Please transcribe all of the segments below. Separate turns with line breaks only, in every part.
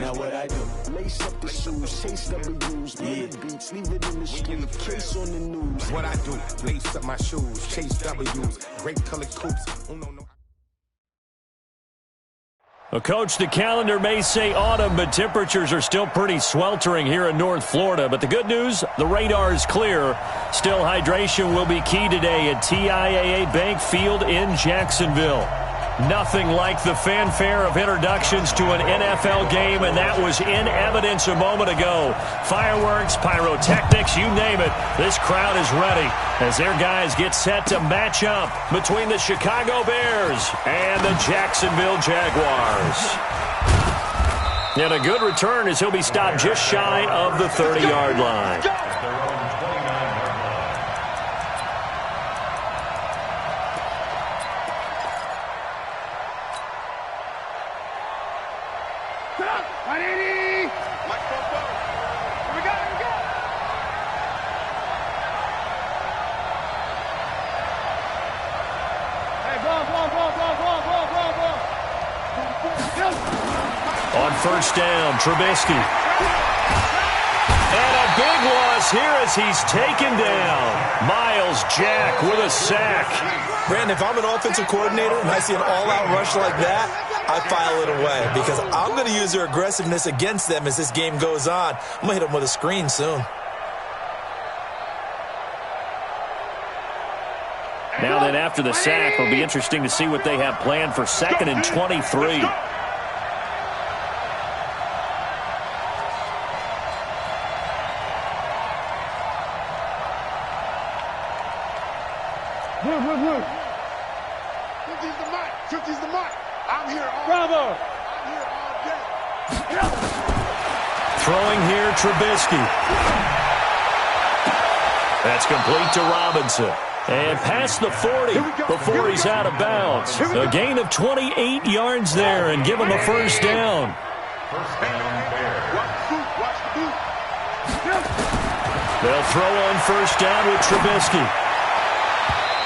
now what I do. Lace up the shoes, chase W's, bullet beats, leave it in the street, case on the news.
What I do, lace up my shoes, chase W's, great colored coupes.
Well, Coach, the calendar may say autumn, but temperatures are still pretty sweltering here in North Florida. But the good news, the radar is clear. Still, hydration will be key today at TIAA Bank Field in Jacksonville. Nothing like the fanfare of introductions to an NFL game, and that was in evidence a moment ago. Fireworks, pyrotechnics, you name it. This crowd is ready as their guys get set to match up between the Chicago Bears and the Jacksonville Jaguars. And a good return as he'll be stopped just shy of the 30-yard line. On first down, Trubisky. And a big loss here as he's taken down. Miles Jack with a sack.
Brandon, if I'm an offensive coordinator and I see an all-out rush like that, I file it away because I'm going to use their aggressiveness against them as this game goes on. I'm going to hit them with a screen soon.
Now then, after the sack, it'll be interesting to see what they have planned for 2nd and 23.
Move. 50's the mark. 50's the mark. I'm here all Bravo. I'm here all day.
Throwing here, Trubisky. That's complete to Robinson. And past the 40 before he's out of bounds. A gain of 28 yards there and give him a first down. They'll throw on first down with Trubisky.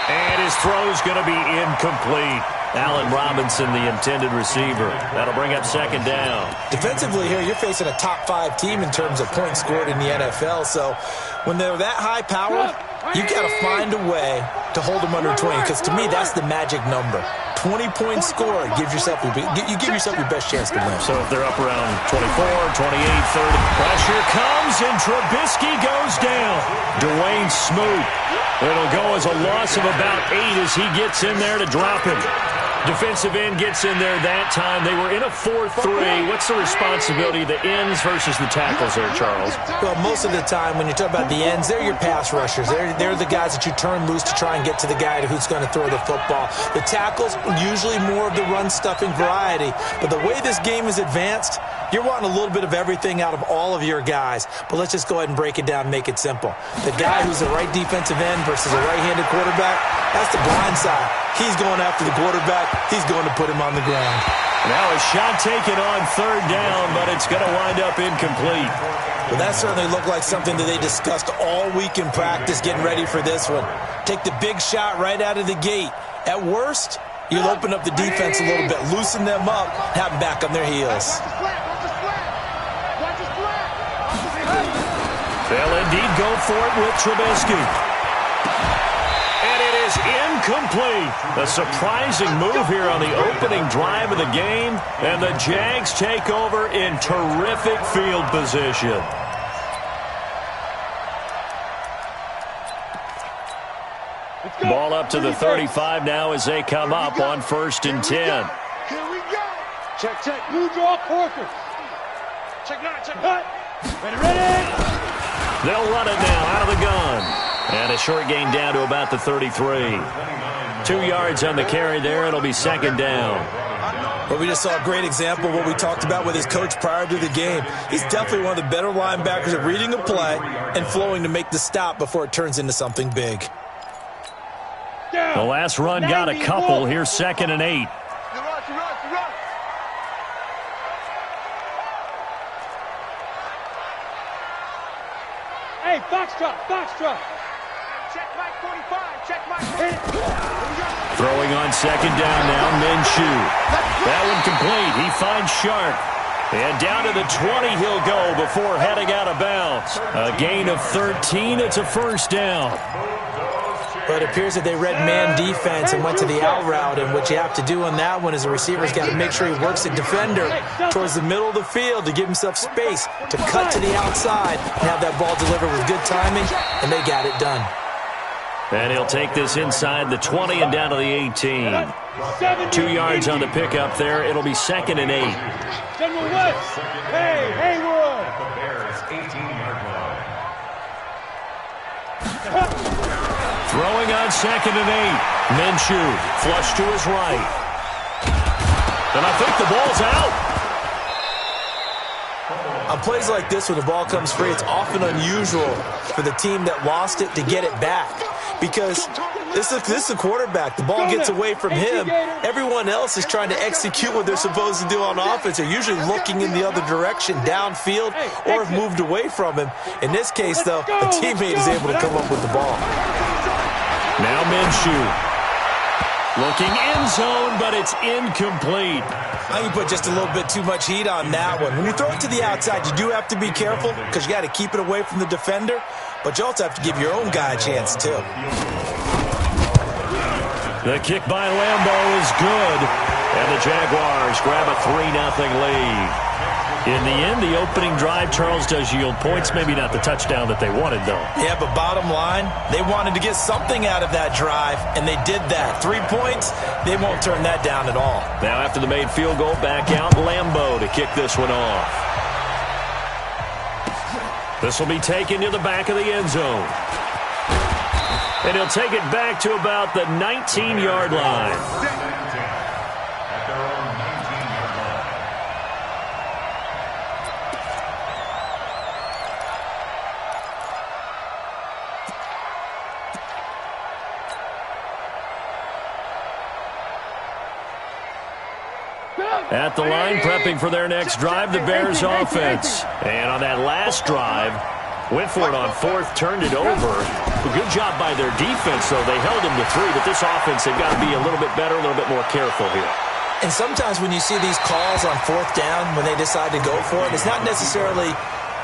And his throw's going to be incomplete. Allen Robinson, the intended receiver. That'll bring up 2nd down.
Defensively here, you're facing a top 5 team in terms of points scored in the NFL. So when they're that high powered, you got to find a way to hold them under 20. Because to me, that's the magic number. 20 points scored. You give yourself your best chance to win.
So if they're up around 24, 28, 30, pressure comes and Trubisky goes down. Dwayne Smoot. It'll go as a loss of about 8 as he gets in there to drop him. Defensive end gets in there that time. They were in a 4-3. What's the responsibility of the ends versus the tackles there, Charles?
Well, most of the time when you talk about the ends, they're your pass rushers. They're the guys that you turn loose to try and get to the guy who's going to throw the football. The tackles, usually more of the run-stuffing variety. But the way this game is advanced, you're wanting a little bit of everything out of all of your guys. But let's just go ahead and break it down and make it simple. The guy who's the right defensive end versus a right-handed quarterback, that's the blind side. He's going after the quarterback. He's going to put him on the ground.
Now a shot taken on 3rd down, but it's going to wind up incomplete.
Well, that certainly looked like something that they discussed all week in practice getting ready for this one. Take the big shot right out of the gate. At worst, you'll open up the defense a little bit, loosen them up, have them back on their heels.
They'll indeed go for it with Trubisky. And it is incomplete. A surprising move here on the opening drive of the game. And the Jags take over in terrific field position. Ball up to the 35 now as they come up on 1st and 10.
Here we go. Check. Blue draw, Corker. Check. Ready.
They'll run it now out of the gun. And a short gain down to about the 33. 2 yards on the carry there. It'll be 2nd down.
Well, we just saw a great example of what we talked about with his coach prior to the game. He's definitely one of the better linebackers at reading a play and flowing to make the stop before it turns into something big.
The last run got a couple. Here's 2nd and 8.
Hey, Foxtrot. Check Mike 45. Check Mike 45.
Throwing on 2nd down now, Minshew. That one complete. He finds Sharp. And down to the 20 he'll go before heading out of bounds. A gain of 13. It's a first down.
But it appears that they read man defense and went to the out route, and what you have to do on that one is the receiver's got to make sure he works the defender towards the middle of the field to give himself space to cut to the outside and have that ball delivered with good timing, and they got it done.
And he'll take this inside the 20 and down to the 18. 2 yards on the pickup there. It'll be 2nd and 8.
Hey, Haywood!
Throwing on 2nd and 8. Minshew, flush to his right. And I think the ball's out.
On plays like this, when the ball comes free, it's often unusual for the team that lost it to get it back. Because this is a quarterback. The ball gets away from him. Everyone else is trying to execute what they're supposed to do on offense. They're usually looking in the other direction, downfield, or have moved away from him. In this case, though, a teammate is able to come up with the ball.
Now Minshew. Looking end zone, but it's incomplete.
I think you put just a little bit too much heat on that one. When you throw it to the outside, you do have to be careful because you got to keep it away from the defender, but you also have to give your own guy a chance, too.
The kick by Lambeau is good, and the Jaguars grab a 3-0 lead. In the end, the opening drive, Charles, does yield points. Maybe not the touchdown that they wanted, though.
Yeah, but bottom line, they wanted to get something out of that drive, and they did that. 3 points, they won't turn that down at all.
Now, after the made field goal, back out Lambeau to kick this one off. This will be taken to the back of the end zone. And he'll take it back to about the 19-yard line. At the line, prepping for their next drive, the Bears offense. And on that last drive, went for it on 4th, turned it over. A good job by their defense, though. They held them to 3, but this offense, they've got to be a little bit better, a little bit more careful here.
And sometimes when you see these calls on 4th down, when they decide to go for it, it's not necessarily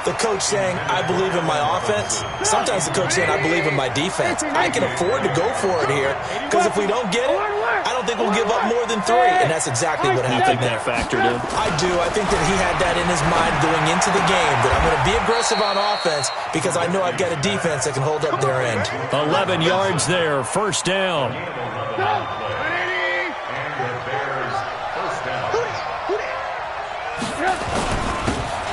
the coach saying, I believe in my offense. Sometimes the coach saying, I believe in my defense. I can afford to go for it here because if we don't get it, I don't think we'll give up more than 3. And that's exactly what happened there.
You think that factored in?
I do. I think that he had that in his mind going into the game, that I'm going to be aggressive on offense because I know I've got a defense that can hold up their end.
11 yards there, first down.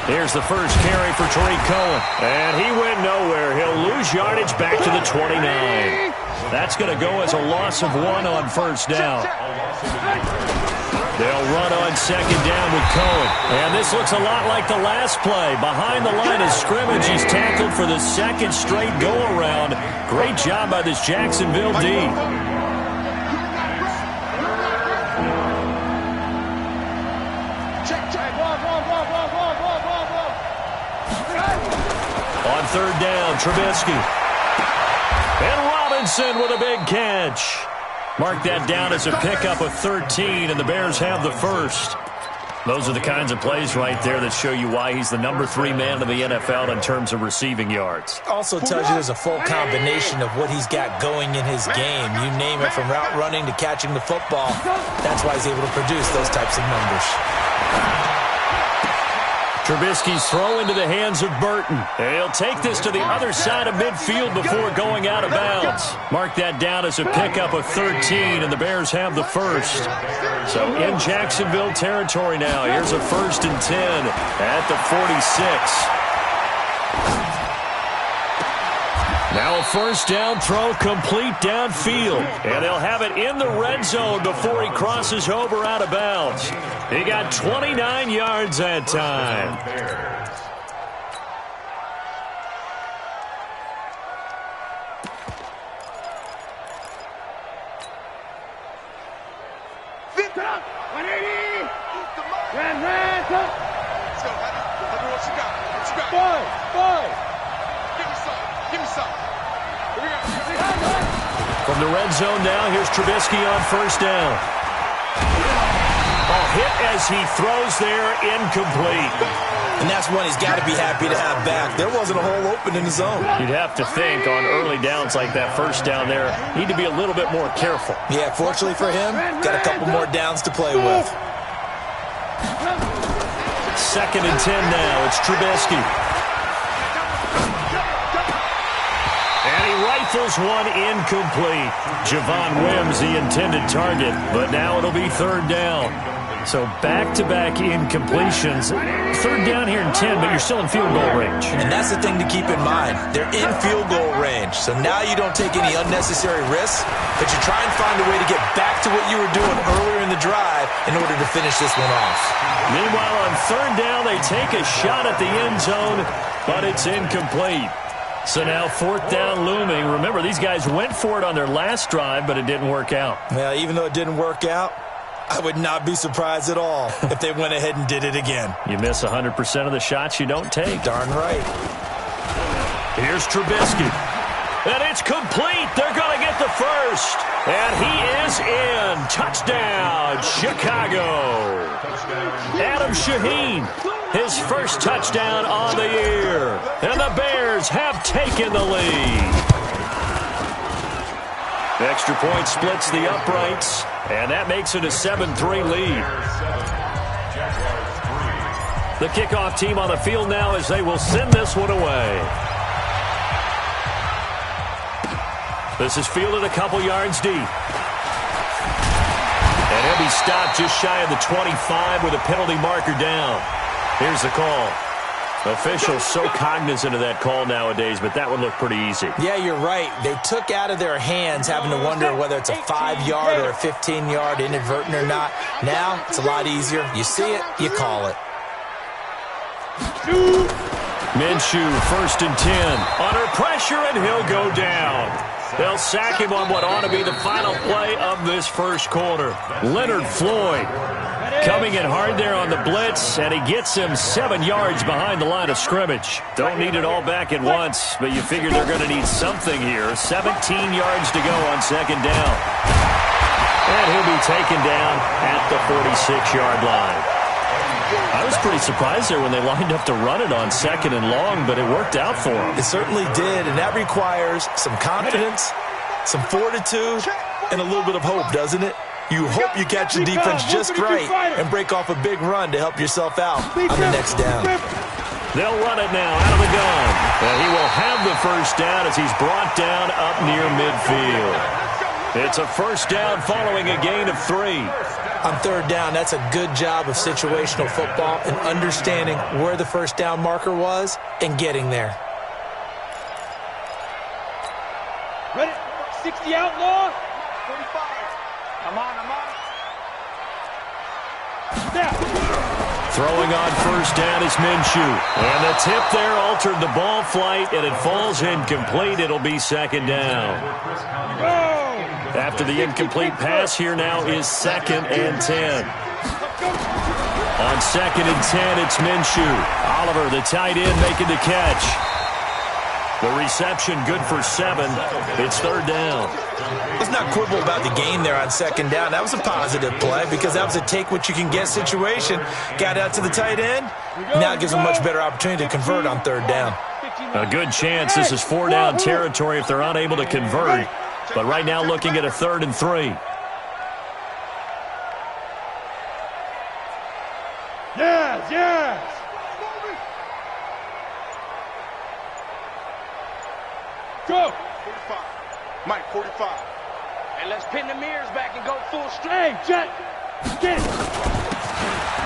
Here's the first carry for Tariq Cohen. And he went nowhere. He'll lose yardage back to the 29. That's going to go as a loss of 1 on first down. They'll run on 2nd down with Cohen. And this looks a lot like the last play. Behind the line of scrimmage, he's tackled for the 2nd straight go-around. Great job by this Jacksonville D. On 3rd down, Trubisky. And Robinson with a big catch. Mark that down as a pickup of 13, and the Bears have the first. Those are the kinds of plays right there that show you why he's the number 3 man in the NFL in terms of receiving yards.
Also tells you there's a full combination of what he's got going in his game. You name it, from route running to catching the football. That's why he's able to produce those types of numbers.
Trubisky's throw into the hands of Burton. He'll take this to the other side of midfield before going out of bounds. Mark that down as a pickup of 13, and the Bears have the first. So in Jacksonville territory now. Here's a 1st and 10 at the 46. Now a first down throw complete downfield. And they'll have it in the red zone before he crosses over out of bounds. He got 29 yards that time. From the red zone now, here's Trubisky on 1st down. Oh, hit as he throws there, incomplete.
And that's one he's got to be happy to have back. There wasn't a hole open in the zone.
You'd have to think on early downs like that first down there, need to be a little bit more careful.
Yeah, fortunately for him, got a couple more downs to play with.
2nd and 10 now. It's Trubisky. And he rifles one incomplete. Javon Wims, the intended target, but now it'll be 3rd down. So back-to-back incompletions. 3rd down here in 10, but you're still in field goal range.
And that's the thing to keep in mind. They're in field goal range. So now you don't take any unnecessary risks, but you try and find a way to get back to what you were doing earlier in the drive in order to finish this one off.
Meanwhile, on 3rd down, they take a shot at the end zone, but it's incomplete. So now 4th down looming. Remember, these guys went for it on their last drive, but it didn't work out.
Yeah, even though it didn't work out, I would not be surprised at all if they went ahead and did it again.
You miss 100% of the shots you don't take.
Darn right.
Here's Trubisky. And it's complete. They're going to get the first. And he is in. Touchdown, Chicago. Adam Shaheen, his first touchdown on the year. And the Bears have taken the lead. The extra point splits the uprights, and that makes it a 7-3 lead. The kickoff team on the field now as they will send this one away. This is fielded a couple yards deep. And he'll be stopped just shy of the 25 with a penalty marker down. Here's the call. Officials so cognizant of that call nowadays, but that would look pretty easy.
Yeah, you're right. They took out of their hands having to wonder whether it's a 5-yard or a 15-yard inadvertent or not. Now, it's a lot easier. You see it, you call it.
Minshew, 1st and 10. Under pressure, and he'll go down. They'll sack him on what ought to be the final play of this first quarter. Leonard Floyd coming in hard there on the blitz, and he gets him 7 yards behind the line of scrimmage. Don't need it all back at once, but you figure they're going to need something here. 17 yards to go on 2nd down. And he'll be taken down at the 46-yard line. I was pretty surprised there when they lined up to run it on 2nd and long, but it worked out for them.
It certainly did, and that requires some confidence, some fortitude, and a little bit of hope, doesn't it? You hope you catch the defense just right and break off a big run to help yourself out on the next down.
They'll run it now out of the gun. And he will have the first down as he's brought down up near midfield. It's a first down following a gain of 3.
On 3rd down, that's a good job of situational football and understanding where the first down marker was and getting there.
Ready? 60 outlaw. 45. I'm on. Now.
Throwing on first down is Minshew. And the tip there altered the ball flight, and it falls incomplete. It'll be 2nd down. After the incomplete pass, here now is 2nd and 10. On 2nd and 10, it's Minshew. Oliver, the tight end, making the catch. The reception good for 7. It's 3rd down.
Let's not quibble about the gain there on 2nd down. That was a positive play because that was a take-what-you-can-get situation. Got out to the tight end. Now it gives them a much better opportunity to convert on 3rd down.
A good chance this is 4-down territory if they're unable to convert. But right now looking at a 3rd and 3.
Yes. Go. 45. Mike, 45. And let's pin the mirrors back and go full strength. Hey, Jet. Get it.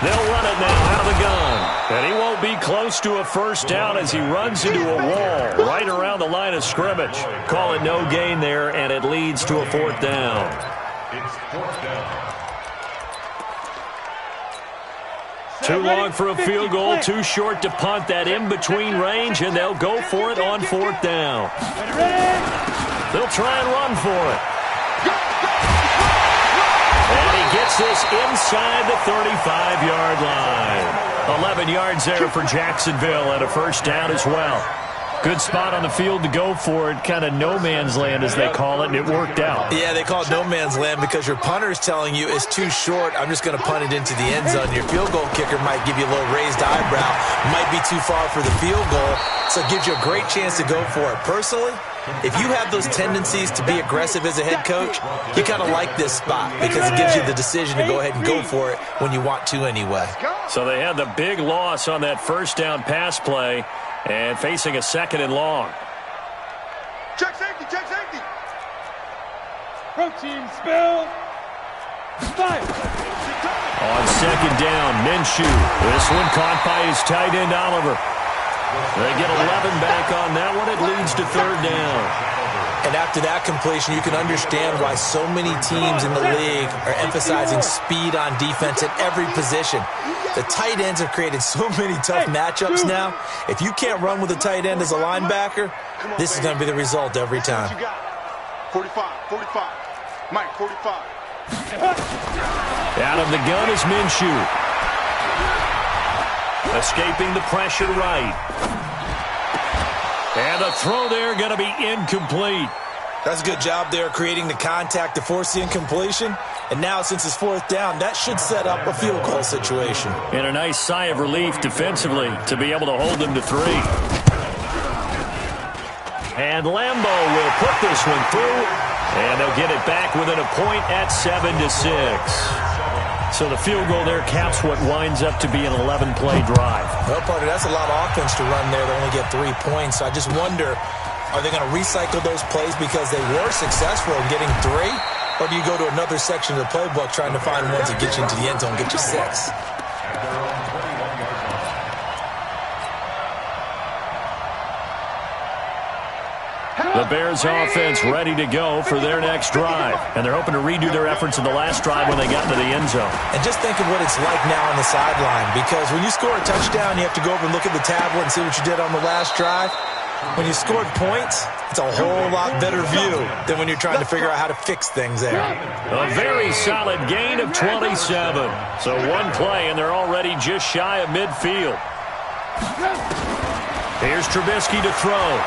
They'll run it now out of the gun. And he won't be close to a first down as he runs into a wall right around the line of scrimmage. Call it no gain there, and it leads to a 4th down.
It's 4th down.
Too long for a field goal, too short to punt. That in-between range, and they'll go for it on 4th down. They'll try and run for it. And he gets this inside the 35-yard line. 11 yards there for Jacksonville and a first down as well. Good spot on the field to go for it, kind of no man's land as they call it, and it worked out.
Yeah, they call it no man's land because your punter is telling you it's too short. I'm just going to punt it into the end zone. Your field goal kicker might give you a little raised eyebrow, might be too far for the field goal, so it gives you a great chance to go for it. Personally, if you have those tendencies to be aggressive as a head coach, you kind of like this spot because it gives you the decision to go ahead and go for it when you want to anyway.
So they had the big loss on that first down pass play and facing a 2nd and long.
Check safety, check safety.
Protein spill. Fire.
On 2nd down, Minshew. This one caught by his tight end, Oliver. They get 11 back on that one. It leads to 3rd down.
And after that completion, you can understand why so many teams in the league are emphasizing speed on defense at every position. The tight ends have created so many tough matchups now. If you can't run with a tight end as a linebacker, this is going to be the result every time.
45, 45. Mike, 45.
Out of the gun is Minshew. Escaping the pressure right. And the throw there going to be incomplete.
That's a good job there creating the contact to force the incompletion. And now since it's 4th down, that should set up a field goal situation.
And a nice sigh of relief defensively to be able to hold them to 3. And Lambeau will put this one through. And they'll get it back within a point at 7-6. So the field goal there caps what winds up to be an 11-play drive.
Well, partner, that's a lot of offense to run there. They only get 3 points. So I just wonder, are they going to recycle those plays because they were successful in getting 3? Or do you go to another section of the playbook trying to find ones that get you into the end zone, get you 6?
The Bears offense ready to go for their next drive. And they're hoping to redo their efforts in the last drive when they got into the end zone.
And just think of what it's like now on the sideline. Because when you score a touchdown, you have to go over and look at the tablet and see what you did on the last drive. When you scored points, it's a whole lot better view than when you're trying to figure out how to fix things there.
A very solid gain of 27. So one play, and they're already just shy of midfield. Here's Trubisky to throw.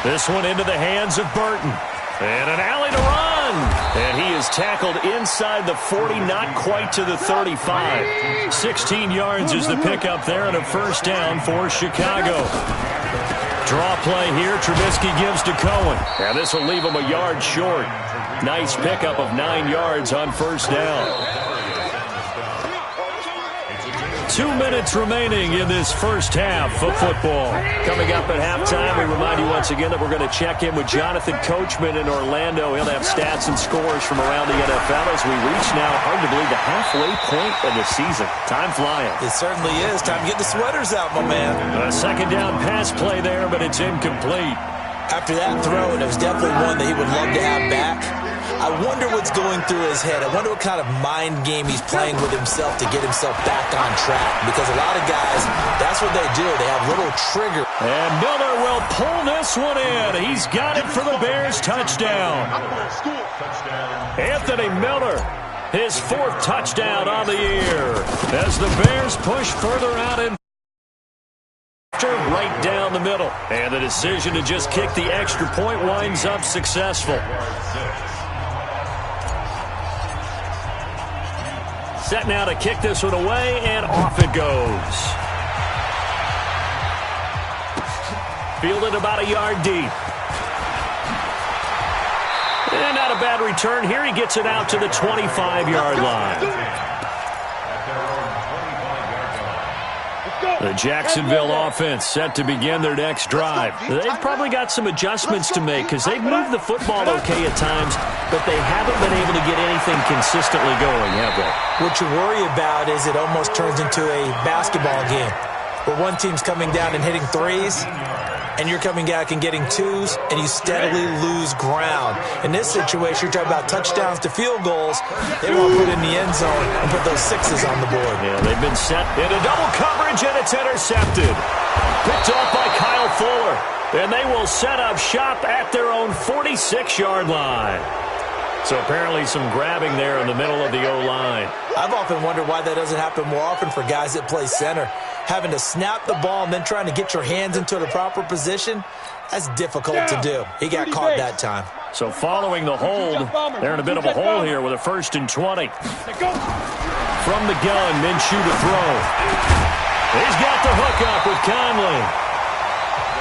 This one into the hands of Burton. And an alley to run. And he is tackled inside the 40, not quite to the 35. 16 yards is the pickup there and a 1st down for Chicago. Draw play here. Trubisky gives to Cohen. And this will leave him a yard short. Nice pickup of 9 yards on 1st down. 2 minutes remaining in this first half of football. Coming up at halftime, we remind you once again that we're going to check in with Jonathan Coachman in Orlando. He'll have stats and scores from around the NFL as we reach now, hard to believe, the halfway point of the season. Time flying.
It certainly is. Time to get the sweaters out, my man.
A 2nd down pass play there, but it's incomplete.
After that throw, and it was definitely one that he would love to have back. I wonder what's going through his head. I wonder what kind of mind game he's playing with himself to get himself back on track. Because a lot of guys, that's what they do. They have little trigger.
And Miller will pull this one in. He's got it for the Bears touchdown. Anthony Miller, his 4th touchdown on the year. As the Bears push further out in right down the middle. And the decision to just kick the extra point winds up successful. Set now to kick this one away, and off it goes. Fielded about a yard deep. And not a bad return here. He gets it out to the 25-yard line. The Jacksonville offense set to begin their next drive. They've probably got some adjustments to make because they've moved the football okay at times, but they haven't been able to get anything consistently going, have they?
What you worry about is it almost turns into a basketball game where one team's coming down and hitting 3s, and you're coming back and getting 2s, and you steadily lose ground. In this situation, you're talking about touchdowns to field goals. They won't put in the end zone and put those 6s on the board.
Yeah, they've been set into double coverage, and it's intercepted. Picked off by Kyle Fuller. And they will set up shop at their own 46-yard line. So apparently some grabbing there in the middle of the O-line.
I've often wondered why that doesn't happen more often for guys that play center. Having to snap the ball and then trying to get your hands into the proper position, that's difficult to do. He got caught that time.
So following the hold, they're in a bit of a hole here with a 1st and 20. From the gun, Minshew to throw. He's got the hookup with Conley.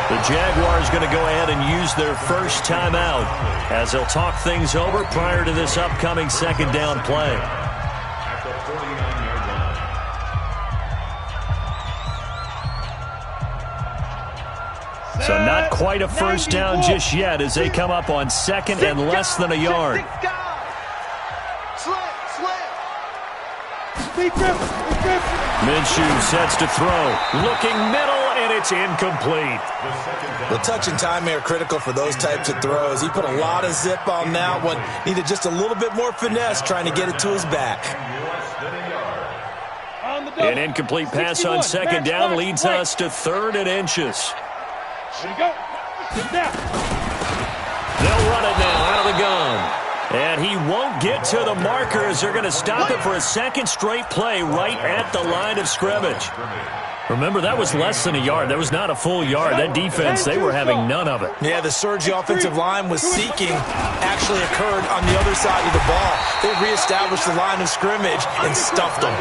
The Jaguars going to go ahead and use their first timeout as they'll talk things over prior to this upcoming 2nd down play. So not quite a first down just yet as they come up on 2nd and less than a yard. Minshew sets to throw. Looking middle, and it's incomplete.
The touch and time are critical for those types of throws. He put a lot of zip on that one. Needed just a little bit more finesse trying to get it to his back.
An incomplete pass on 2nd down leads us to 3rd and inches.
There you go. Sit down.
They'll run it now out of the gun. And he won't get to the markers. They're going to stop it for a 2nd straight play right at the line of scrimmage. Remember, that was less than a yard. That was not a full yard. That defense, they were having none of it.
Yeah, the surge the offensive line was seeking actually occurred on the other side of the ball. They reestablished the line of scrimmage and stuffed them.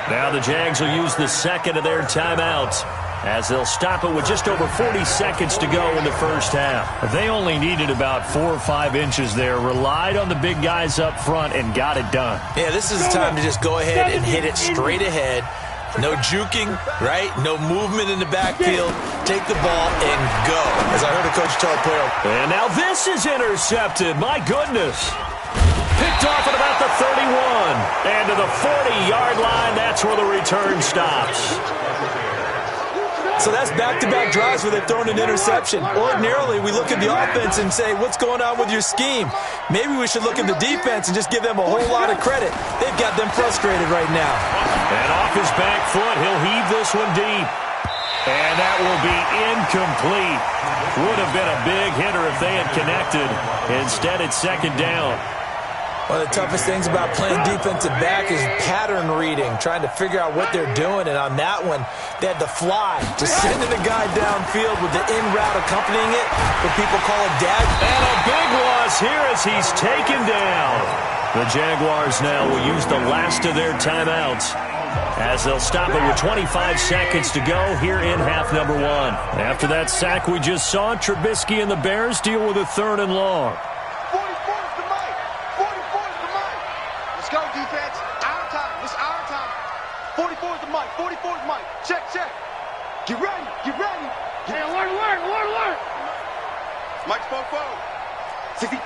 Now the Jags will use the 2nd of their timeouts as they'll stop it with just over 40 seconds to go in the first half. They only needed about 4 or 5 inches there, relied on the big guys up front, and got it done.
Yeah, this is the time to just go ahead and hit it straight ahead. No juking, right? No movement in the backfield. Take the ball and go, as I heard a coach tell a player.
And now this is intercepted. My goodness. Picked off at about the 31. And to the 40-yard line, that's where the return stops.
So that's back-to-back drives where they've thrown an interception. Ordinarily, we look at the offense and say, what's going on with your scheme? Maybe we should look at the defense and just give them a whole lot of credit. They've got them frustrated right now.
And off his back foot, he'll heave this one deep. And that will be incomplete. Would have been a big hitter if they had connected. Instead, it's 2nd down.
One of the toughest things about playing defensive back is pattern reading, trying to figure out what they're doing. And on that one, they had to fly, just sending the guy downfield with the in route accompanying it, what people call a dag.
And a big loss here as he's taken down. The Jaguars now will use the last of their timeouts as they'll stop it with 25 seconds to go here in half number 1. After that sack we just saw, Trubisky and the Bears deal with a 3rd and long.
Get ready, get ready. Hey, alert. Mike spoke forward. 65.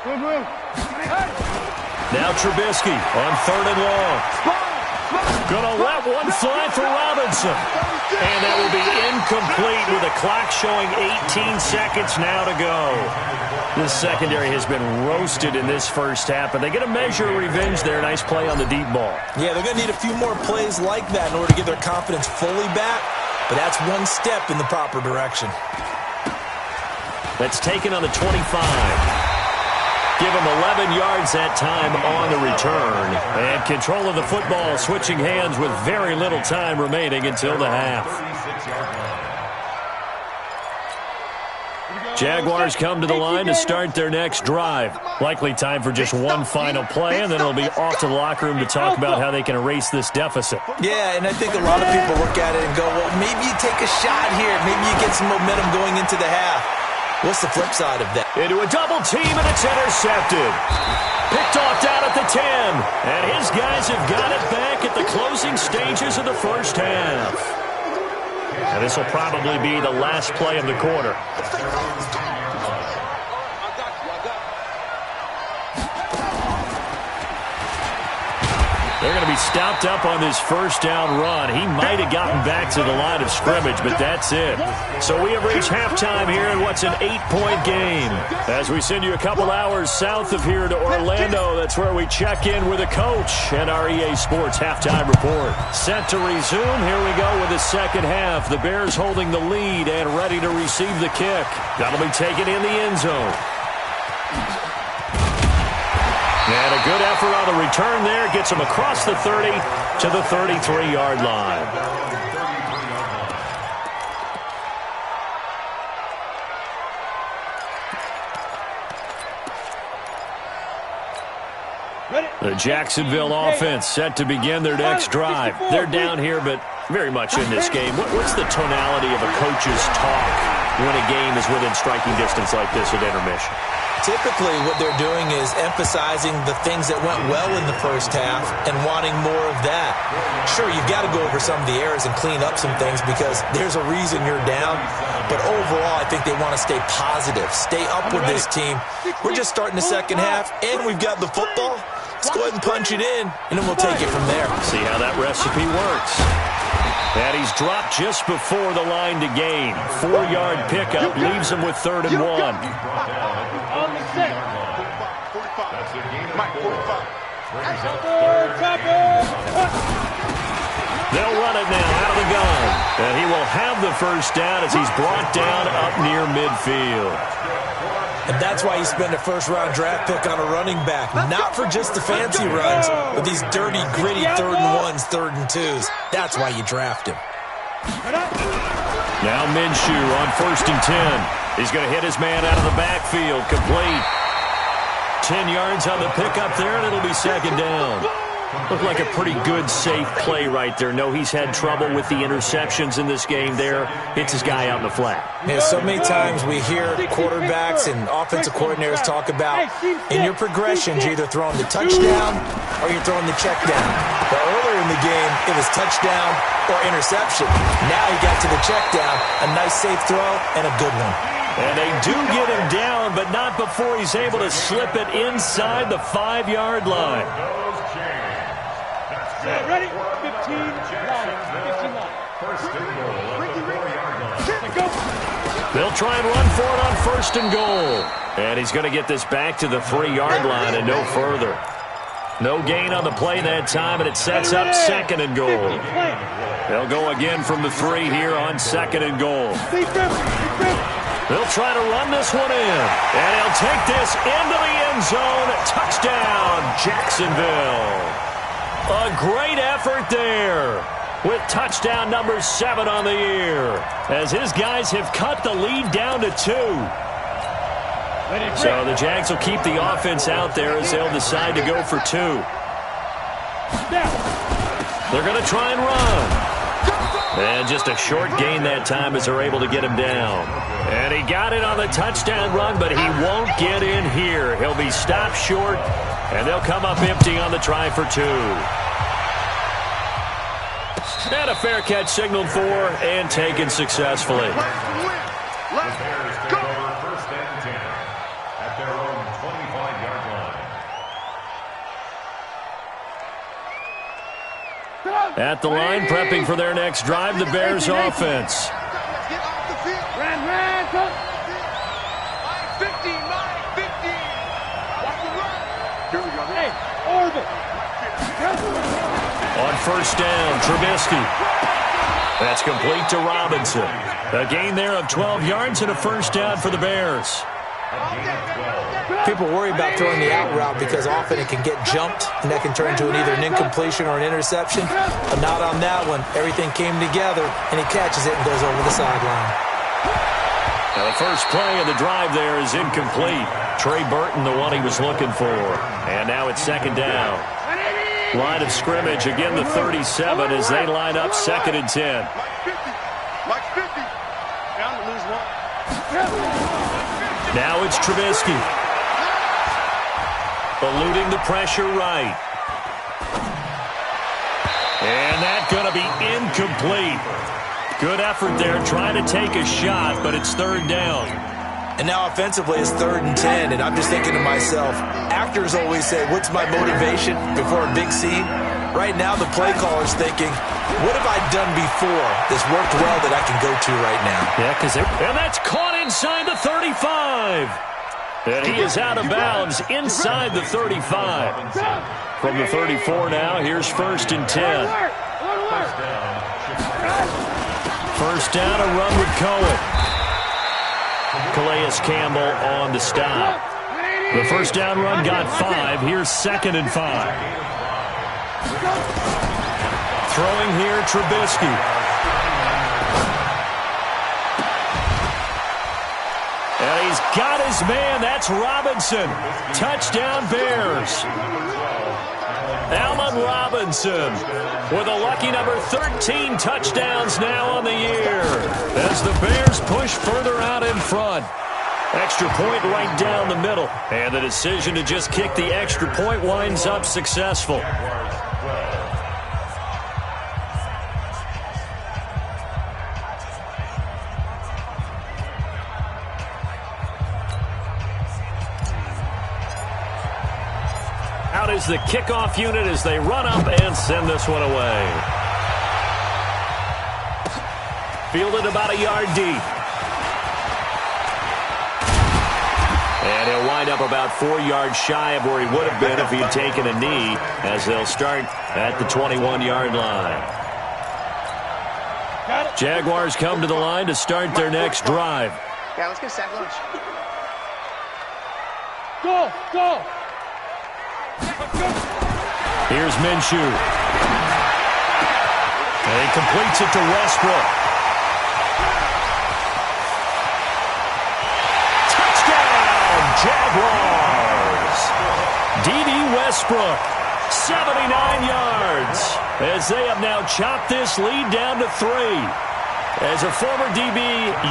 Hey.
Now Trubisky on 3rd and long. Gonna let one fly for Robinson. And that will be incomplete with the clock showing 18 seconds now to go. This secondary has been roasted in this first half, but they get a measure of revenge there. Nice play on the deep ball. Yeah,
they're going to need a few more plays like that in order to get their confidence fully back, but that's one step in the proper direction.
That's taken on the 25. Give him 11 yards that time on the return. And control of the football, switching hands with very little time remaining until the half. Jaguars come to the line to start their next drive. Likely time for just one final play, and then it'll be off to the locker room to talk about how they can erase this deficit.
Yeah, and I think a lot of people look at it and go, well, maybe you take a shot here. Maybe you get some momentum going into the half. What's the flip side of that?
Into a double team, and it's intercepted. Picked off down at the 10. And his guys have got it back at the closing stages of the first half. And this will probably be the last play of the quarter. They're going to be stopped up on this first down run. He might have gotten back to the line of scrimmage, but that's it. So we have reached halftime here in what's an 8-point game. As we send you a couple hours south of here to Orlando, that's where we check in with a coach and our EA Sports halftime report. Set to resume. Here we go with the second half. The Bears holding the lead and ready to receive the kick. That'll be taken in the end zone. And And a good effort on the return there. Gets him across the 30 to the 33-yard line. The Jacksonville offense set to begin their next drive. They're down here, but very much in this game. What's the tonality of a coach's talk when a game is within striking distance like this at intermission?
Typically, what they're doing is emphasizing the things that went well in the first half and wanting more of that. Sure, you've got to go over some of the errors and clean up some things because there's a reason you're down. But overall, I think they want to stay positive, stay up with this team. We're just starting the second half, and we've got the football. Let's go ahead and punch it in, and then we'll take it from there.
See how that recipe works. And he's dropped just before the line to gain. 4-yard pickup leaves him with 3rd and 1. They'll run it now out of the gun. And he will have the first down as he's brought down up near midfield.
And that's why you spend a first-round draft pick on a running back. Not for just the fancy runs, but these dirty, gritty 3rd and 1s, 3rd and 2s. That's why you draft him.
Now Minshew on 1st and 10. He's going to hit his man out of the backfield. Complete. 10 yards on the pickup there, and it'll be 2nd down. Looked like a pretty good, safe play right there. No, he's had trouble with the interceptions in this game there. Hits his guy out in the flat.
Yeah, so many times we hear quarterbacks and offensive coordinators talk about in your progressions, you're either throwing the touchdown or you're throwing the check down. But earlier in the game, it was touchdown or interception. Now he got to the check down, a nice safe throw, and a good one.
And they do get him down, but not before he's able to slip it inside the 5-yard line.
Ready? 15 line. 15 line.
They'll try and run for it on 1st and goal. And he's going to get this back to the 3-yard line and no further. No gain on the play that time, and it sets up 2nd and goal. They'll go again from the 3 here on 2nd and goal. They'll try to run this one in. And he'll take this into the end zone. Touchdown, Jacksonville. A great effort there with touchdown number 7 on the year as his guys have cut the lead down to 2. So the Jags will keep the offense out there as they'll decide to go for 2. They're going to try and run. And just a short gain that time as they're able to get him down. And he got it on the touchdown run, but he won't get in here. He'll be stopped short, and they'll come up empty on the try for 2. And a fair catch signaled for and taken successfully.
Let's go. First and 10 at their own 25-yard line.
At the line, prepping for their next drive, the Bears offense.
Get off the field.
Ran, go.
15, 15. Watch the run. Here we go.
Hey, orbit.
On 1st down, Trubisky. That's complete to Robinson. A gain there of 12 yards and a 1st down for the Bears.
People worry about throwing the out route because often it can get jumped, and that can turn into either an incompletion or an interception. But not on that one. Everything came together, and he catches it and goes over the sideline.
Now the first play of the drive there is incomplete. Trey Burton, the one he was looking for. And now it's 2nd down. Line of scrimmage, again the 37 as they line up 2nd and 10.
Like 50. Down to lose 1.
Now it's Trubisky. Eluding the pressure right. And that's going to be incomplete. Good effort there trying to take a shot, but it's 3rd down.
And now offensively it's 3rd and 10, and I'm just thinking to myself, actors always say, what's my motivation before a big scene? Right now the play caller's thinking, what have I done before that's worked well that I can go to right now?
Yeah, and that's caught inside the 35. And he is out of bounds inside the 35. From the 34 now, here's 1st and 10. 1st down, a run with Cohen. Calais Campbell on the stop. The first down run got 5. Here's 2nd and 5. Throwing here, Trubisky. And he's got his man. That's Robinson. Touchdown, Bears. Allen Robinson with a lucky number 13 touchdowns now on the year as the Bears push further out in front. Extra point right down the middle. And the decision to just kick the extra point winds up successful. Out is the kickoff unit as they run up and send this one away. Fielded about a yard deep. And he'll wind up about 4 yards shy of where he would have been if he had taken a knee, as they'll start at the 21-yard line. Jaguars come to the line to start their next drive.
Yeah, let's get sack lunch.
Go, go.
Here's Minshew. And he completes it to Westbrook. Touchdown, Jaguars. D.D. Westbrook, 79 yards, as they have now chopped this lead down to 3. As a former DB,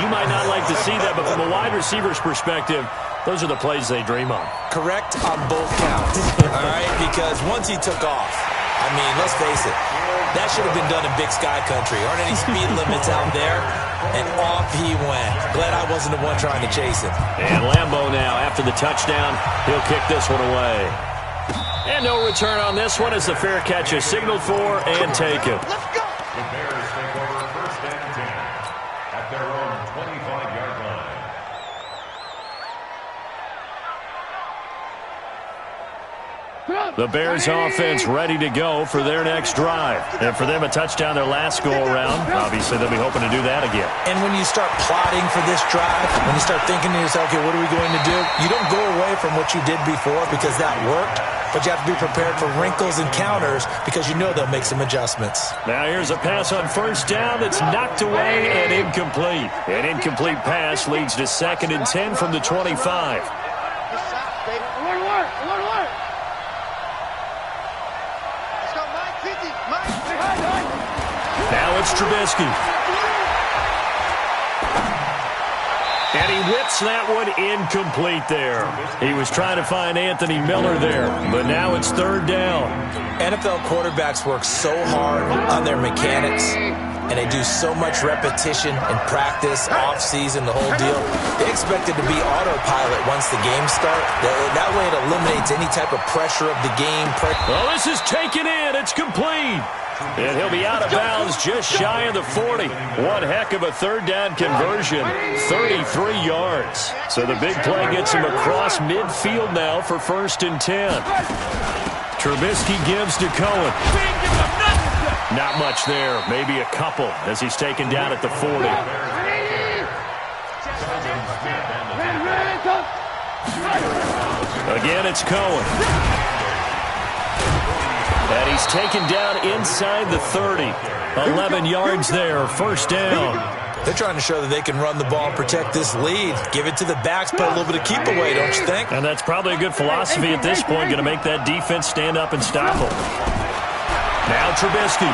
you might not like to see that, but from a wide receiver's perspective, those are the plays they dream of.
Correct on both counts, all right? Because once he took off, I mean, let's face it, that should have been done in Big Sky Country. Aren't any speed limits out there? And off he went. Glad I wasn't the one trying to chase him.
And Lambeau now, after the touchdown, he'll kick this one away. And no return on this one as the fair catch is signaled for and taken.
Let's go.
The Bears take over 1st and 10 at their own 25-yard line.
The Bears offense ready to go for their next drive. And for them, a touchdown their last go-around. Obviously, they'll be hoping to do that again.
And when you start plotting for this drive, when you start thinking to yourself, okay, what are we going to do? You don't go away from what you did before because that worked, but you have to be prepared for wrinkles and counters because you know they'll make some adjustments.
Now here's a pass on 1st down that's knocked away and incomplete. An incomplete pass leads to 2nd and 10 from the 25. Now it's Trubisky. And he whips that one incomplete there. He was trying to find Anthony Miller there, but now it's 3rd down.
NFL quarterbacks work so hard on their mechanics, and they do so much repetition and practice, off-season, the whole deal. They expect it to be autopilot once the games start. That way it eliminates any type of pressure of the game.
Well, this is taken in. It's complete. And he'll be out of bounds just shy of the 40. One heck of a 3rd down conversion, 33 yards. So the big play gets him across midfield now for 1st and 10. Trubisky gives to Cohen. Not much there, maybe a couple as he's taken down at the 40. Again, it's Cohen. And he's taken down inside the 30. 11 yards there, 1st down.
They're trying to show that they can run the ball and protect this lead. Give it to the backs, put a little bit of keep away, don't you think?
And that's probably a good philosophy at this point, going to make that defense stand up and stop them. Now Trubisky.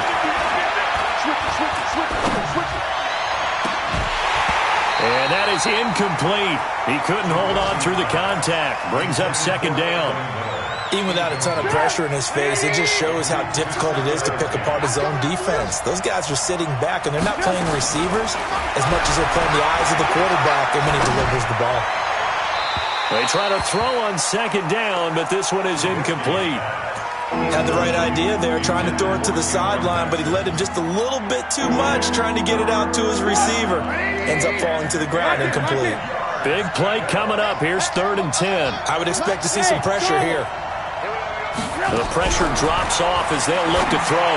And that is incomplete. He couldn't hold on through the contact. Brings up 2nd down.
Even without a ton of pressure in his face, it just shows how difficult it is to pick apart his own defense. Those guys are sitting back, and they're not playing receivers as much as they're playing the eyes of the quarterback and when he delivers the ball.
They try to throw on 2nd down, but this one is incomplete.
Had the right idea there, trying to throw it to the sideline, but he led him just a little bit too much, trying to get it out to his receiver. Ends up falling to the ground, incomplete.
Big play coming up. Here's 3rd and 10.
I would expect to see some pressure here.
The pressure drops off as they'll look to throw.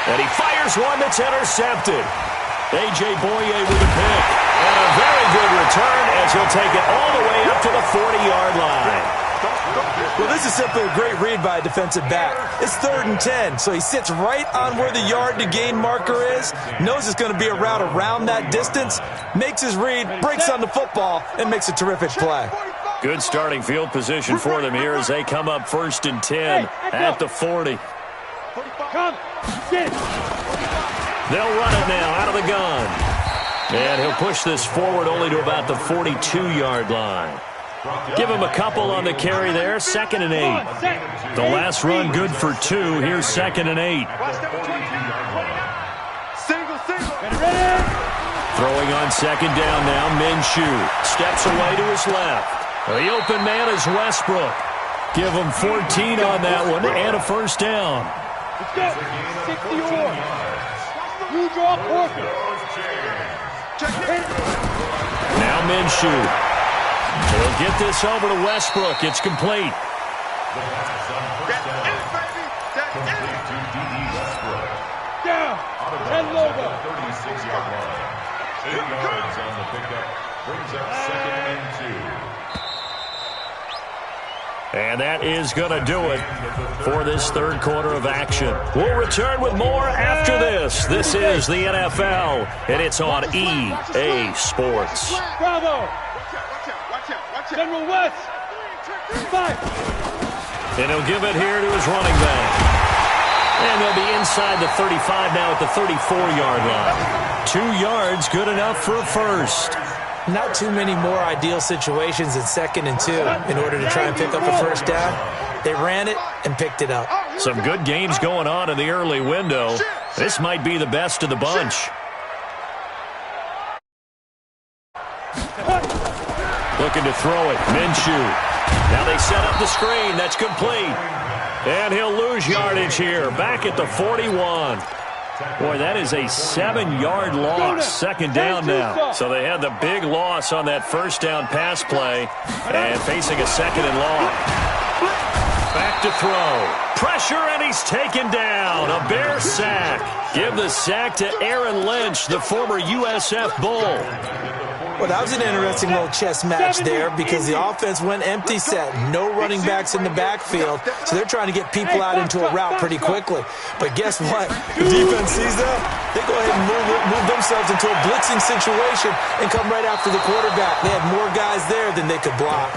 And he fires one that's intercepted. A.J. Boye with a pick. And a very good return as he'll take it all the way up to the 40-yard line.
Well, this is simply a great read by a defensive back. It's 3rd and 10, so he sits right on where the yard-to-gain marker is, knows it's going to be a route around that distance, makes his read, breaks on the football, and makes a terrific play.
Good starting field position for them here as they come up 1st and 10 at the 40.
Come, get it.
They'll run it now out of the gun. And he'll push this forward only to about the 42-yard line. Give him a couple on the carry there. 2nd and 8. The last run good for 2. Here's 2nd and 8. Throwing on 2nd down now. Minshew steps away to his left. The open man is Westbrook. Give him 14 on that one and a 1st down.
Let's go. 60 or. You draw Porter.
Now Minshew. He'll get this over to Westbrook. It's complete.
Down. 10 logo.
36-yard line. 8 yards on the pickup. Brings up 2nd and 2.
And that is going to do it for this 3rd quarter of action. We'll return with more after this. This is the NFL, and it's on EA Sports.
Bravo. General West. 5.
And he'll give it here to his running back. And they'll be inside the 35 now at the 34-yard line. 2 yards, good enough for a 1st.
Not too many more ideal situations in 2nd and 2 in order to try and pick up a 1st down. They ran it and picked it up.
Some good games going on in the early window. This might be the best of the bunch. Looking to throw it. Minshew. Now they set up the screen. That's complete. And he'll lose yardage here. Back at the 41. Boy, that is a 7-yard loss. 2nd down now. So they had the big loss on that 1st down pass play. And facing a 2nd and long. Back to throw. Pressure, and he's taken down. A Bear sack. Give the sack to Aaron Lynch, the former USF Bull.
Well, that was an interesting little chess match there because the offense went empty set. No running backs in the backfield, so they're trying to get people out into a route pretty quickly. But guess what? The defense sees that. They go ahead and move themselves into a blitzing situation and come right after the quarterback. They had more guys there than they could block.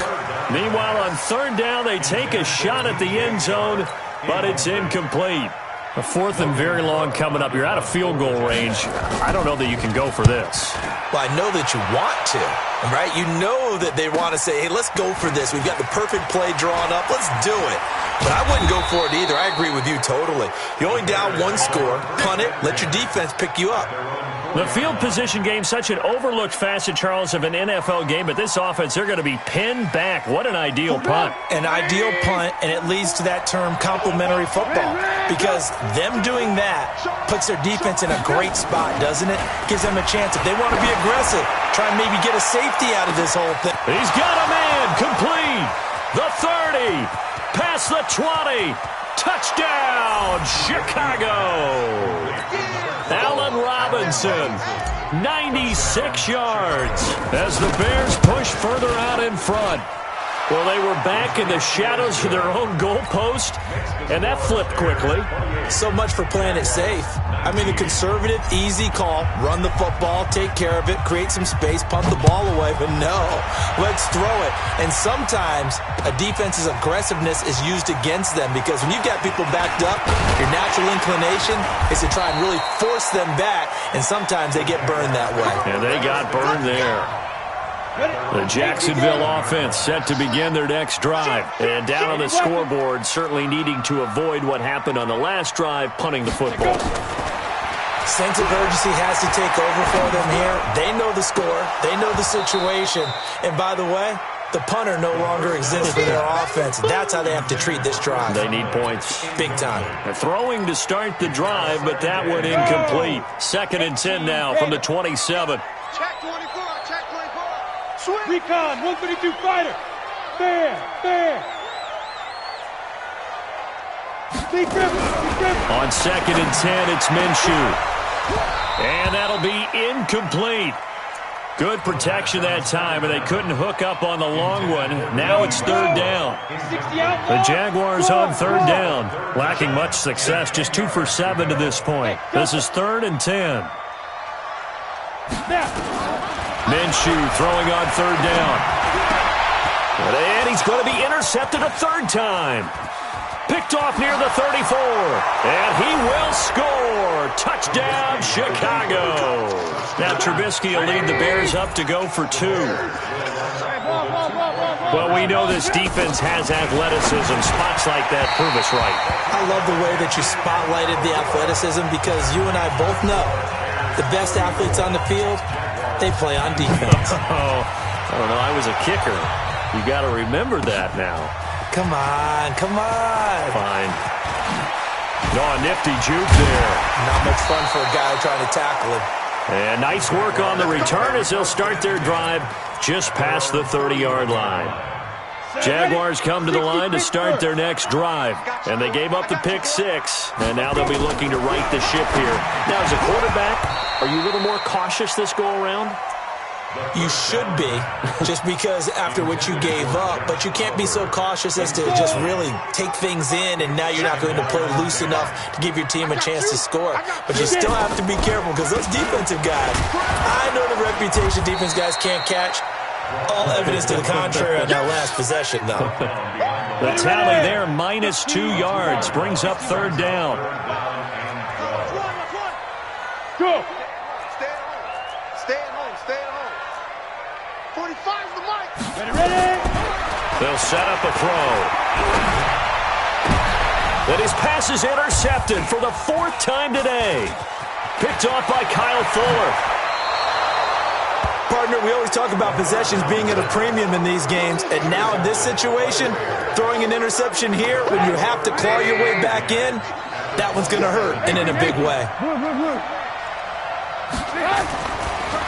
Meanwhile, on 3rd down, they take a shot at the end zone, but it's incomplete. A 4th and very long coming up. You're out of field goal range. I don't know that you can go for this.
Well, I know that you want to, right? You know that they want to say, hey, let's go for this. We've got the perfect play drawn up. Let's do it. But I wouldn't go for it either. I agree with you totally. You're only down 1 score. Punt it. Let your defense pick you up.
The field position game, such an overlooked facet, Charles, of an NFL game, but this offense, they're going to be pinned back. What an ideal punt.
An ideal punt, and it leads to that term complementary football, because them doing that puts their defense in a great spot, doesn't it? Gives them a chance, if they want to be aggressive, try and maybe get a safety out of this whole thing.
He's got a man, complete. The 30, past the 20, touchdown, Chicago. Allen Robinson, 96 yards as the Bears push further out in front. Well, they were back in the shadows of their own goalpost, and that flipped quickly.
So much for playing it safe. I mean, the conservative, easy call, run the football, take care of it, create some space, punt the ball away, but no, let's throw it. And sometimes a defense's aggressiveness is used against them because when you've got people backed up, your natural inclination is to try and really force them back, and sometimes they get burned that way.
And they got burned there. The Jacksonville offense set to begin their next drive. And down on the scoreboard, certainly needing to avoid what happened on the last drive, punting the football.
Sense of urgency has to take over for them here. They know the score. They know the situation. And by the way, the punter no longer exists for their offense. That's how they have to treat this drive.
They need points.
Big time.
They're throwing to start the drive, but that one incomplete. 2nd and 10 now from the 27.
Check 24, check 24.
Recon, 132 fighter. Fair. BigStriver.
On 2nd and 10, it's Minshew. And that'll be incomplete. Good protection that time, and they couldn't hook up on the long one. Now it's third down. The Jaguars on third down, lacking much success, just 2 for 7 to this point. This is 3rd and 10. Minshew throwing on third down. And he's going to be intercepted a third time. Picked off near the 34. And he will score. Touchdown, Chicago. Now Trubisky will lead the Bears up to go for 2. Well, we know this defense has athleticism. Spots like that prove us right.
I love the way that you spotlighted the athleticism because you and I both know the best athletes on the field, they play on defense.
Oh, I don't know. I was a kicker. You got to remember that now.
Come on, come on.
Fine. No, a nifty juke there.
Not much fun for a guy trying to tackle him.
And nice work on the return as they'll start their drive just past the 30-yard line. Jaguars come to the line to start their next drive. And they gave up the pick 6. And now they'll be looking to right the ship here. Now, as a quarterback, are you a little more cautious this go-around?
You should be, just because after what you gave up, but you can't be so cautious as to just really take things in, and now you're not going to play loose enough to give your team a chance to score. But you still have to be careful because those defensive guys, I know the reputation defense guys can't catch. All evidence to the contrary on that last possession, though.
The tally there, -2 yards, brings up third down.
Go.
They'll set up a throw. And his pass is intercepted for the 4th time today. Picked off by Kyle Fuller.
Partner, we always talk about possessions being at a premium in these games, and now in this situation, throwing an interception here when you have to claw your way back in, that one's going to hurt, and in a big way.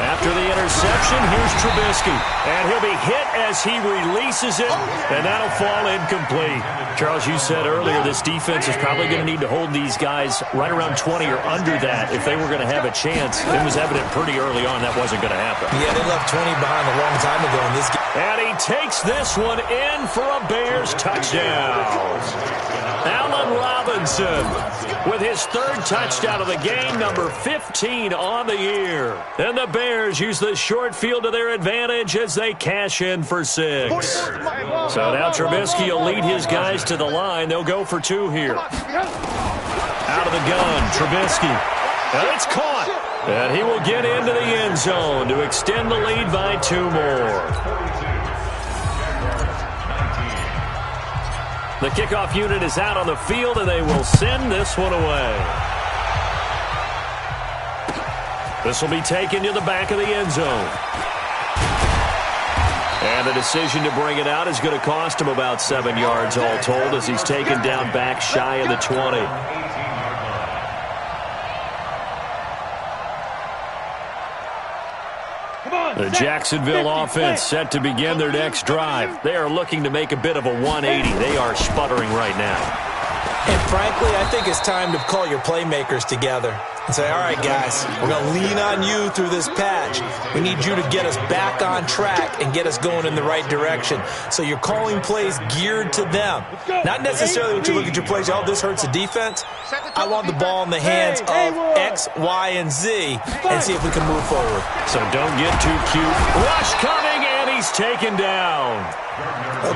After the interception, here's Trubisky. And he'll be hit as he releases it, and that'll fall incomplete. Charles, you said earlier this defense is probably going to need to hold these guys right around 20 or under that if they were going to have a chance. It was evident pretty early on that wasn't going to happen.
Yeah, they left 20 behind a long time ago in this game.
And he takes this one in for a Bears touchdown. Allen Robinson with his 3rd touchdown of the game, number 15 on the year. And the Bears use the short field to their advantage as they cash in for 6. So now Trubisky will lead his guys to the line. They'll go for 2 here. Out of the gun, Trubisky. And it's caught. And he will get into the end zone to extend the lead by 2 more. The kickoff unit is out on the field, and they will send this one away. This will be taken to the back of the end zone. And the decision to bring it out is going to cost him about 7 yards all told as he's taken down back shy of the 20. The Jacksonville offense set to begin their next drive. They are looking to make a bit of a 180. They are sputtering right now.
And frankly, I think it's time to call your playmakers together and say, all right, guys, we're going to lean on you through this patch. We need you to get us back on track and get us going in the right direction. So you're calling plays geared to them. Not necessarily when you look at your plays, oh, this hurts the defense. I want the ball in the hands of X, Y, and Z and see if we can move forward.
So don't get too cute. Rush coming, and he's taken down.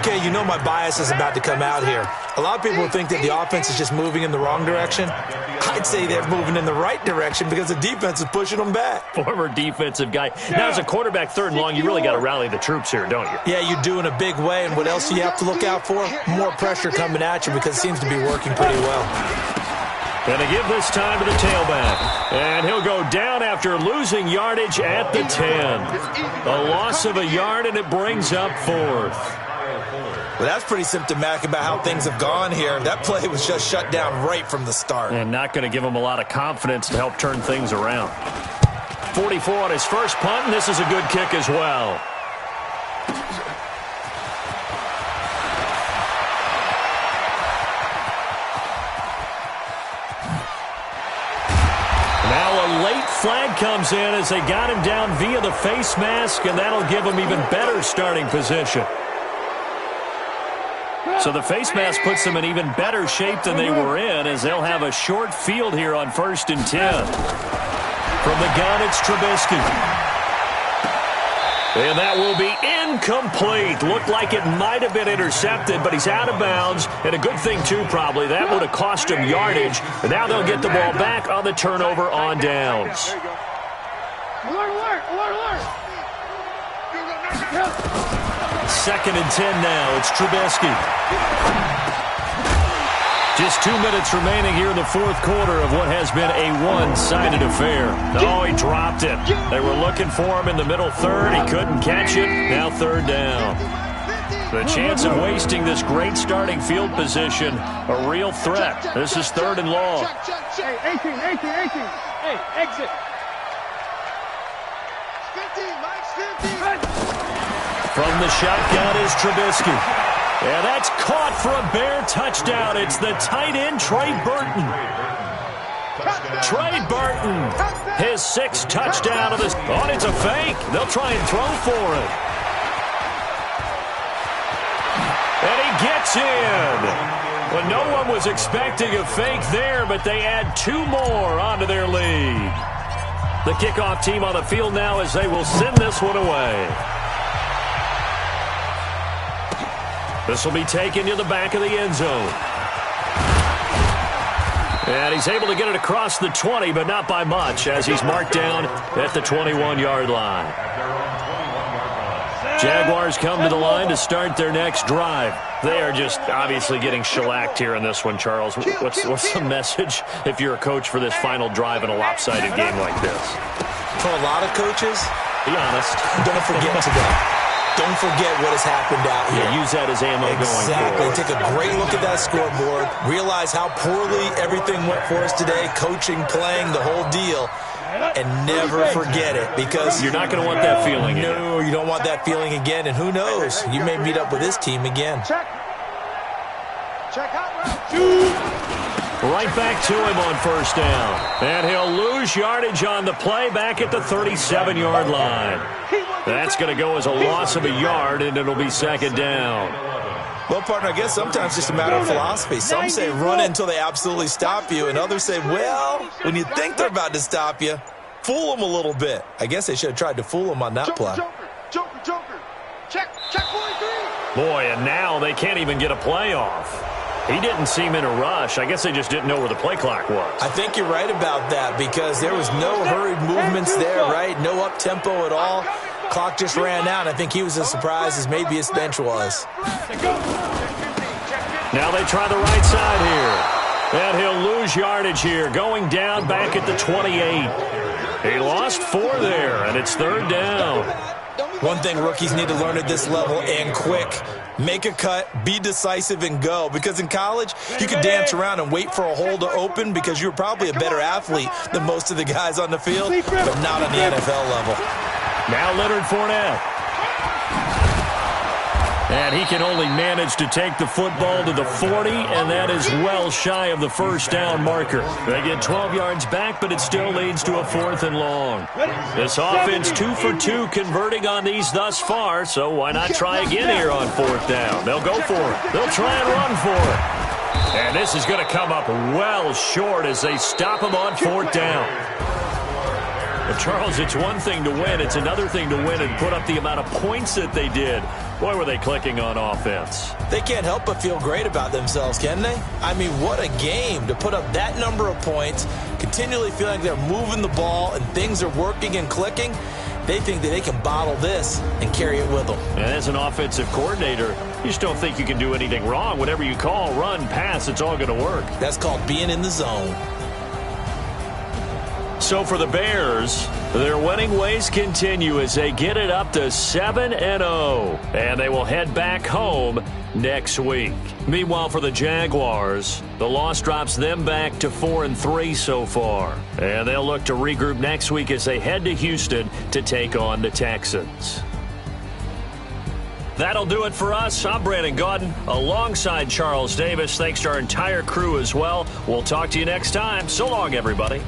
Okay, you know my bias is about to come out here. A lot of people think that the offense is just moving in the wrong direction. I'd say they're moving in the right direction because the defense is pushing them back.
Former defensive guy. Now, as a quarterback, 3rd and long, you really got to rally the troops here, don't you?
Yeah, you do in a big way. And what else do you have to look out for? More pressure coming at you because it seems to be working pretty well.
Going to give this time to the tailback. And he'll go down after losing yardage at the 10. A loss of a yard, and it brings up 4th.
Well, that's pretty symptomatic about how things have gone here. That play was just shut down right from the start.
And not going to give him a lot of confidence to help turn things around. 44 on his first punt, and this is a good kick as well. Now a late flag comes in as they got him down via the face mask, and that'll give him even better starting position. So the face mask puts them in even better shape than they were in, as they'll have a short field here on 1st and 10. From the gun, it's Trubisky. And that will be incomplete. Looked like it might have been intercepted, but he's out of bounds. And a good thing, too, probably. That would have cost him yardage. And now they'll get the ball back on the turnover on downs.
Alert, alert, alert, alert.
2nd and 10 now. It's Trubisky. Just 2 minutes remaining here in the 4th quarter of what has been a one-sided affair. Oh, he dropped it. They were looking for him in the middle third. He couldn't catch it. Now 3rd down. The chance of wasting this great starting field position, a real threat. This is 3rd and long.
Hey, 18. Hey, exit. 15, Mike, 15.
From the shotgun is Trubisky. Yeah, that's caught for a Bear touchdown. It's the tight end, Trey Burton. Trey Burton, his 6th touchdown of this. Oh, it's a fake. They'll try and throw for it. And he gets in. Well, no one was expecting a fake there, but they add 2 more onto their lead. The kickoff team on the field now as they will send this one away. This will be taken to the back of the end zone. And he's able to get it across the 20, but not by much, as he's marked down at the 21-yard line. Jaguars come to the line to start their next drive. They are just obviously getting shellacked here in this one, Charles. What's the message if you're a coach for this final drive in a lopsided game like this?
For a lot of coaches,
be honest.
Don't forget today. Don't forget what has happened out here.
Yeah, use that as ammo going forward.
Take a great look at that scoreboard. Realize how poorly everything went for us today. Coaching, playing, the whole deal. And never forget it, because
you're not going to want that feeling again.
No, you don't want that feeling again. And who knows? You may meet up with this team again.
Check out route 2.
Right back to him on 1st down. And he'll lose yardage on the play back at the 37-yard line. That's going to go as a loss of a yard, and it'll be 2nd down.
Well, partner, I guess sometimes it's just a matter of philosophy. Some say run until they absolutely stop you, and others say, well, when you think they're about to stop you, fool them a little bit. I guess they should have tried to fool them on that play.
Joker. Check 43.
Boy, and now they can't even get a play off. He didn't seem in a rush. I guess they just didn't know where the play clock was.
I think you're right about that, because there was no hurried movements there, right? No up-tempo at all. Clock just ran out. I think he was as surprised as maybe his bench was.
Now they try the right side here. And he'll lose yardage here, going down back at the 28. He lost 4 there, and it's 3rd down.
One thing rookies need to learn at this level, and quick, make a cut, be decisive, and go. Because in college, you could dance around and wait for a hole to open because you're probably a better athlete than most of the guys on the field, but not on the NFL level.
Now Leonard Fournette. And he can only manage to take the football to the 40, and that is well shy of the 1st down marker. They get 12 yards back, but it still leads to a 4th and long. This offense 2 for 2 converting on these thus far, so why not try again here on 4th down? They'll go for it. They'll try and run for it. And this is going to come up well short as they stop him on 4th down. But Charles, it's one thing to win. It's another thing to win and put up the amount of points that they did. Boy, were they clicking on offense.
They can't help but feel great about themselves, can they? I mean, what a game to put up that number of points, continually feeling like they're moving the ball and things are working and clicking. They think that they can bottle this and carry it with them.
And as an offensive coordinator, you just don't think you can do anything wrong. Whatever you call, run, pass, it's all going to work.
That's called being in the zone.
So for the Bears, their winning ways continue as they get it up to 7-0. And they will head back home next week. Meanwhile, for the Jaguars, the loss drops them back to 4-3 so far. And they'll look to regroup next week as they head to Houston to take on the Texans. That'll do it for us. I'm Brandon Gaudin alongside Charles Davis. Thanks to our entire crew as well. We'll talk to you next time. So long, everybody.